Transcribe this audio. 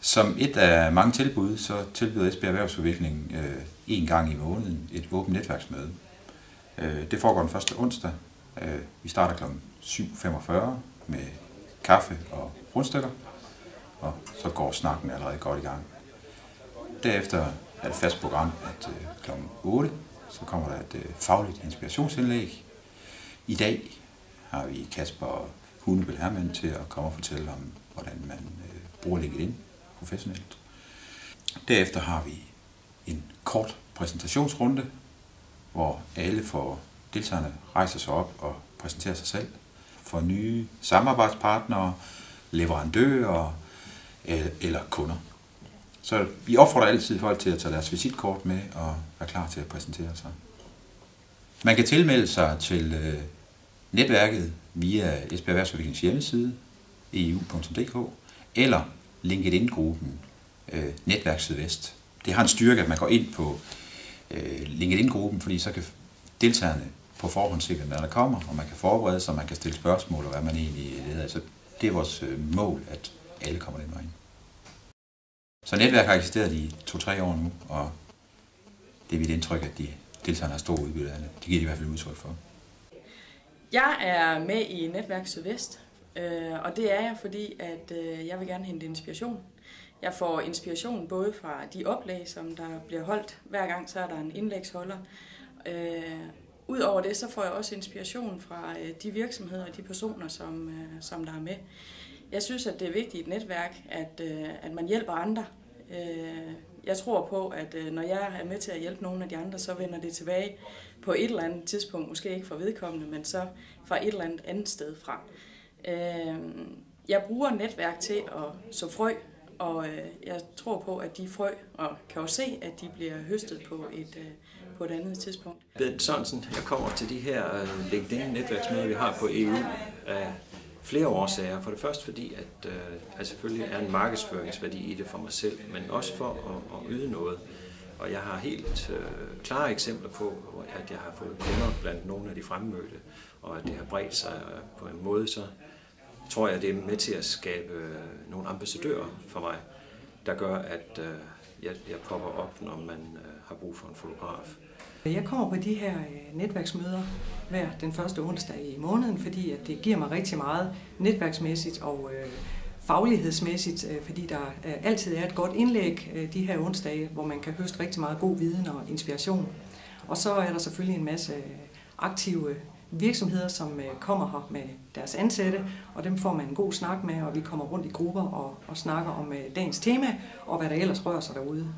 Som et af mange tilbud, så tilbyder Esbjerg Erhvervsudvikling en gang i måneden et åbent netværksmøde. Det foregår den første onsdag. Vi starter kl. 7.45 med kaffe og rundstykker, og så går snakken allerede godt i gang. Derefter er det fast program, at kl. 8 så kommer der et fagligt inspirationsindlæg. I dag har vi Kasper Hunebøl Hermann til at komme og fortælle om, hvordan man bruger LinkedIn professionelt. Derefter har vi en kort præsentationsrunde, hvor alle deltagerne rejser sig op og præsenterer sig selv for nye samarbejdspartnere, leverandører eller kunder. Så vi opfordrer altid folk til at tage deres visitkort med og være klar til at præsentere sig. Man kan tilmelde sig til netværket via Esbjerg Erhvervsudviklings hjemmeside, eu.dk, eller LinkedIn-gruppen Netværk Sydvest. Det har en styrke, at man går ind på LinkedIn-gruppen, fordi så kan deltagerne på forhånd se, hvem der kommer, og man kan forberede sig, og man kan stille spørgsmål, og hvad man egentlig leder. Så det er vores mål, at alle kommer den vej ind. Så netværk har eksisteret i 2-3 år nu, og det er mit indtryk, at de deltagerne har stor udbytte af det. Det giver de i hvert fald udtryk for. Jeg er med i Netværk Sydvest, og det er jeg, fordi at jeg vil gerne hente inspiration. Jeg får inspiration både fra de oplæg, som der bliver holdt. Hver gang så er der en indlægsholder. Udover det, så får jeg også inspiration fra de virksomheder og de personer, som der er med. Jeg synes, at det er vigtigt i et netværk, at man hjælper andre. Jeg tror på, at når jeg er med til at hjælpe nogle af de andre, så vender det tilbage på et eller andet tidspunkt. Måske ikke fra vedkommende, men så fra et eller andet sted fra. Jeg bruger netværk til at så frø, og jeg tror på, at de frø, og kan også se, at de bliver høstet på et andet tidspunkt. Bent Sørensen, jeg kommer til de her LinkedIn-netværksmøder, vi har på EU, af flere årsager. For det første fordi, at selvfølgelig er en markedsføringsværdi i det for mig selv, men også for at yde noget. Og jeg har helt klare eksempler på, at jeg har fået kunder blandt nogle af de fremmødte, og at det har bredt sig på en måde, så tror jeg, det er med til at skabe nogle ambassadører for mig, der gør, at jeg popper op, når man har brug for en fotograf. Jeg kommer på de her netværksmøder hver den første onsdag i måneden, fordi at det giver mig rigtig meget netværksmæssigt og faglighedsmæssigt, fordi der altid er et godt indlæg de her onsdage, hvor man kan høste rigtig meget god viden og inspiration. Og så er der selvfølgelig en masse aktive virksomheder, som kommer her med deres ansatte, og dem får man en god snak med, og vi kommer rundt i grupper og snakker om dagens tema og hvad der ellers rører sig derude.